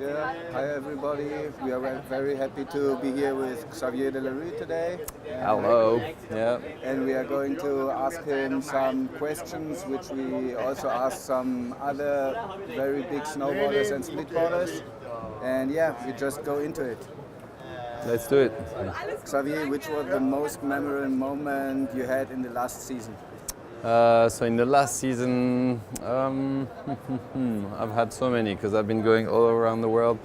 Yeah, hi everybody. We are very happy to be here with Xavier De Le Rue today. Hello. Yeah. And we are going to ask him some questions, which we also ask some other very big snowboarders and splitboarders. And yeah, we just go into it. Let's do it. Xavier, which was the most memorable moment you had in the last season? So in the last season, I've had so many because I've been going all around the world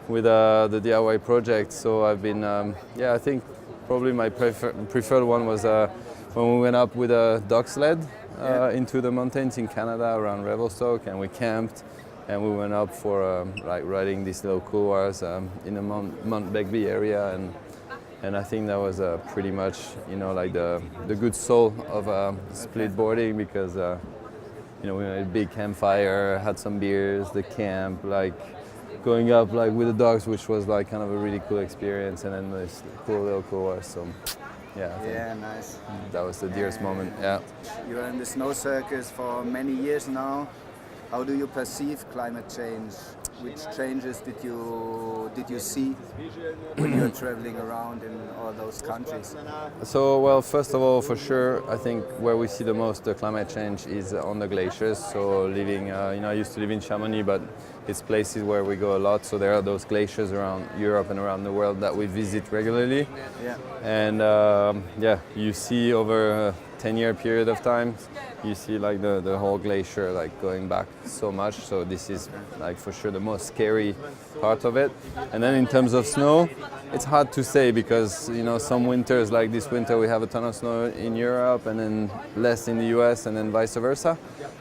with the DIY project. So I've been, I think probably my preferred one was when we went up with a dog sled into the mountains in Canada around Revelstoke, and we camped and we went up for like riding these little couloirs in the Mount Begbie area, and I think that was pretty much, like the good soul of splitboarding, because we made a big campfire, had some beers, the camp, like going up like with the dogs, which was like kind of a really cool experience, and then this cool little couloir. So yeah, I think Nice. that was the dearest moment. Yeah. You are in the snow circus for many years now. How do you perceive climate change? Which changes did you see when you're traveling around in all those countries? So, well, first of all, for sure, I think where we see the most climate change is on the glaciers. So living, I used to live in Chamonix, but it's places where we go a lot. So there are those glaciers around Europe and around the world that we visit regularly. Yeah. And you see over a 10-year period of time, you see like the whole glacier like going back so much. So this is like for sure the most scary part of it. And then in terms of snow, it's hard to say because some winters, like this winter, we have a ton of snow in Europe and then less in the US, and then vice versa.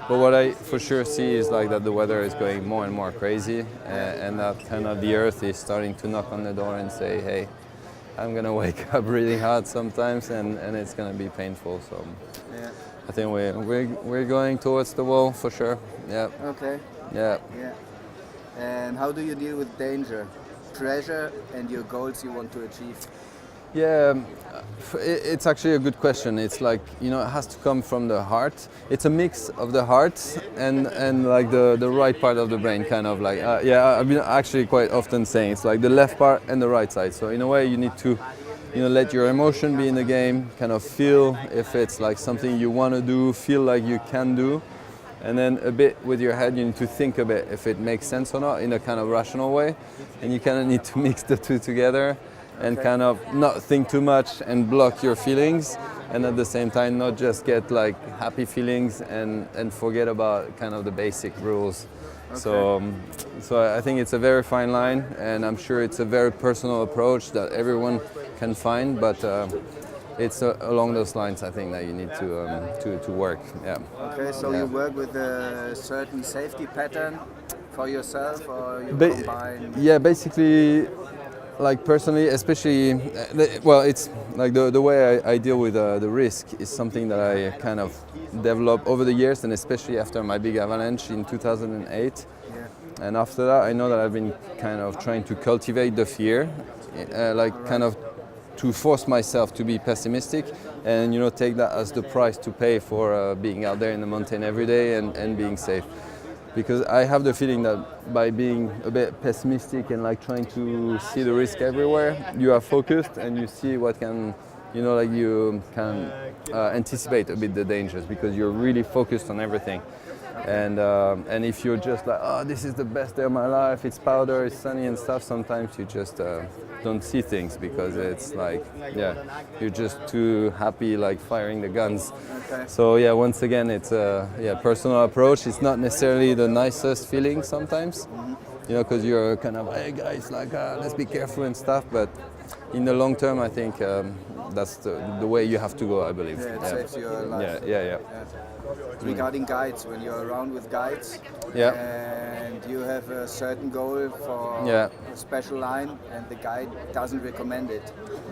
But what I for sure see is like that the weather is going more and more crazy, and that kind of the earth is starting to knock on the door and say, hey, I'm gonna wake up really hard sometimes, and it's gonna be painful. So Yeah. I think we're going towards the wall for sure. Yeah. Okay. Yeah. Yeah. And how do you deal with danger, pressure, and your goals you want to achieve? Yeah, it's actually a good question. It's like, it has to come from the heart. It's a mix of the heart and like the right part of the brain, kind of like, I've been actually quite often saying it's like the left part and the right side. So in a way you need to, let your emotion be in the game, kind of feel if it's like something you want to do, feel like you can do. And then a bit with your head, you need to think a bit if it makes sense or not in a kind of rational way. And you kind of need to mix the two together and kind of not think too much and block your feelings, and at the same time not just get like happy feelings and forget about kind of the basic rules. Okay. So I think it's a very fine line, and I'm sure it's a very personal approach that everyone can find, but it's along those lines I think that you need to work. Yeah. Okay, so you work with a certain safety pattern for yourself, or you combine? Yeah, basically. Like personally, especially, it's like the way I deal with the risk is something that I kind of developed over the years, and especially after my big avalanche in 2008. Yeah. And after that, I know that I've been kind of trying to cultivate the fear, kind of to force myself to be pessimistic, and take that as the price to pay for being out there in the mountain every day and being safe. Because I have the feeling that by being a bit pessimistic and like trying to see the risk everywhere, you are focused and you see what can, you can anticipate a bit the dangers because you're really focused on everything. And if you're just like, oh, this is the best day of my life, it's powder, it's sunny and stuff, sometimes you just don't see things because it's like, you're just too happy like firing the guns. Okay. So once again, it's a personal approach. It's not necessarily the nicest feeling sometimes, because you're kind of, hey guys, like let's be careful and stuff, but in the long term, I think that's the way you have to go, I believe. Yeah, it saves your life. Yeah. Regarding guides, when you're around with guides and you have a certain goal for a special line and the guide doesn't recommend it.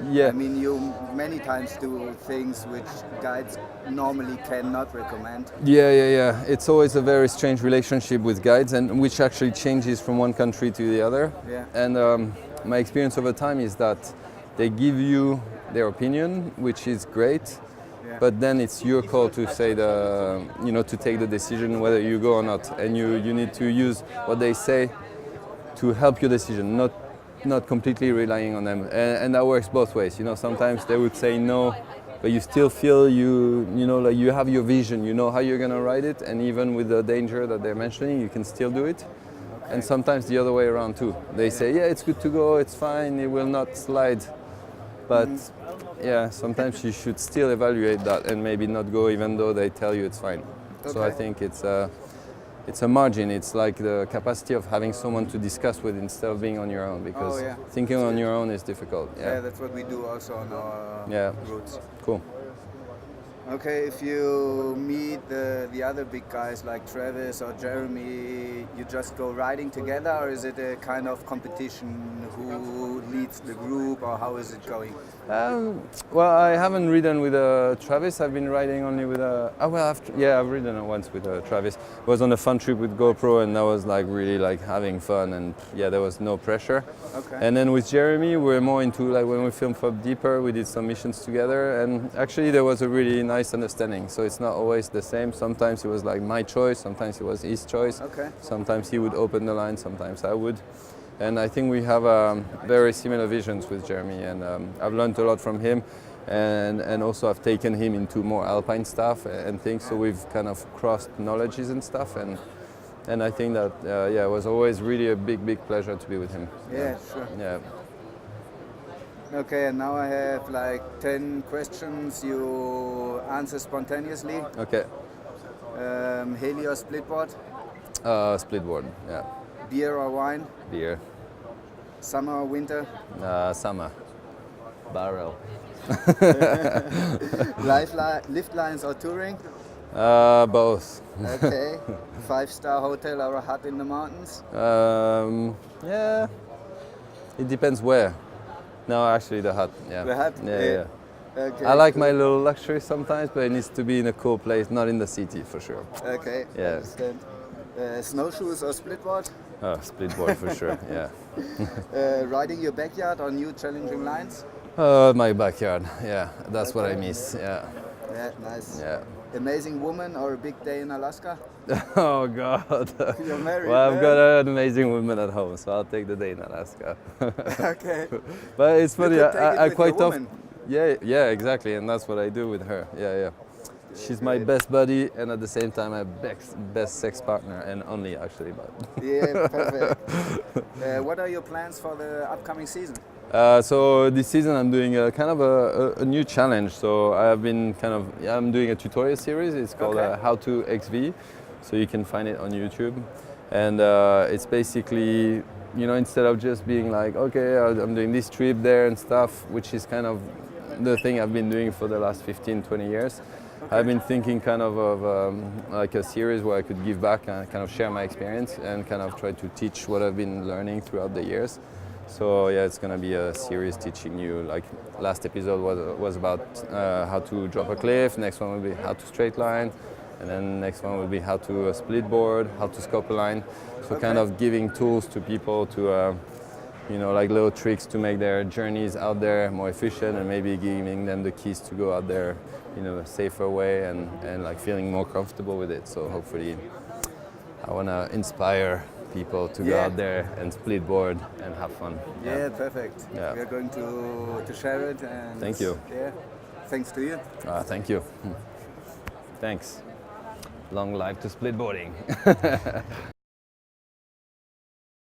Yeah. I mean, you many times do things which guides normally cannot recommend. Yeah. It's always a very strange relationship with guides, and which actually changes from one country to the other. Yeah. And my experience over time is that they give you their opinion, which is great. But then it's your call to say to take the decision whether you go or not, and you need to use what they say to help your decision, not completely relying on them. And that works both ways. You know, sometimes they would say no, but you still feel you know, like you have your vision, you know how you're gonna ride it, and even with the danger that they're mentioning, you can still do it. Okay. And sometimes the other way around too. They say, yeah, it's good to go, it's fine, it will not slide. But yeah, sometimes you should still evaluate that and maybe not go even though they tell you it's fine. Okay. So I think it's a margin. It's like the capacity of having someone to discuss with instead of being on your own, because thinking on your own is difficult. Yeah, that's what we do also on our routes. Cool. Okay, if you meet the other big guys like Travis or Jeremy, you just go riding together, or is it a kind of competition who leads the group, or how is it going? Well, I haven't ridden with Travis. I've been riding only with I've ridden once with Travis. It was on a fun trip with GoPro, and that was like really like having fun, and yeah, there was no pressure. Okay. And then with Jeremy, we're more into like when we filmed for Deeper, we did some missions together, and actually there was a really nice understanding. So it's not always the same. Sometimes it was like my choice, sometimes it was his choice. Okay. Sometimes he would open the line, sometimes I would. And I think we have very similar visions with Jeremy, and I've learned a lot from him, and also I've taken him into more alpine stuff and things, so we've kind of crossed knowledges and stuff, and I think that it was always really a big pleasure to be with him. Yeah, sure. Yeah. Okay, and now I have like 10 questions you answer spontaneously. Okay. Heli or splitboard? Splitboard, yeah. Beer or wine? Beer. Summer or winter? Summer. Barrel. Lift lines or touring? Both. Okay. 5-star hotel or a hut in the mountains? Yeah. It depends where. No, actually the hut. Yeah. The hut? Yeah. Okay, I like my little luxury sometimes, but it needs to be in a cool place, not in the city for sure. Okay. Yeah. I understand. Snowshoes or splitboard? Oh, splitboard for sure, yeah. Riding your backyard or new challenging lines? My backyard, yeah. That's what I miss, yeah. Yeah, nice. Yeah. Amazing woman or a big day in Alaska? Oh God. You're married. Well, I've got an amazing woman at home, so I'll take the day in Alaska. Okay. But it's funny, I quite often. Yeah, exactly, and that's what I do with her. Yeah. She's my best buddy, and at the same time my best sex partner, and only actually. But yeah, perfect. What are your plans for the upcoming season? So this season I'm doing kind of a new challenge. So I'm doing a tutorial series. It's called How to XV. So you can find it on YouTube, and it's basically, you know, instead of just being like, okay, I'm doing this trip there and stuff, which is kind of the thing I've been doing for the last 15-20 years. Okay. I've been thinking kind of like a series where I could give back and kind of share my experience and kind of try to teach what I've been learning throughout the years. So yeah, it's gonna be a series teaching you, like last episode was about how to drop a cliff, next one will be how to straight line, and then next one will be how to split board, how to scope a line. So kind of giving tools to people to you know, like little tricks to make their journeys out there more efficient, and maybe giving them the keys to go out there, you know, a safer way, and like feeling more comfortable with it. So hopefully I want to inspire people to go out there and split board and have fun. Yeah, perfect. Yeah. We are going to share it. And thank you. Yeah, thanks to you. Thank you. Thanks. Long life to split boarding.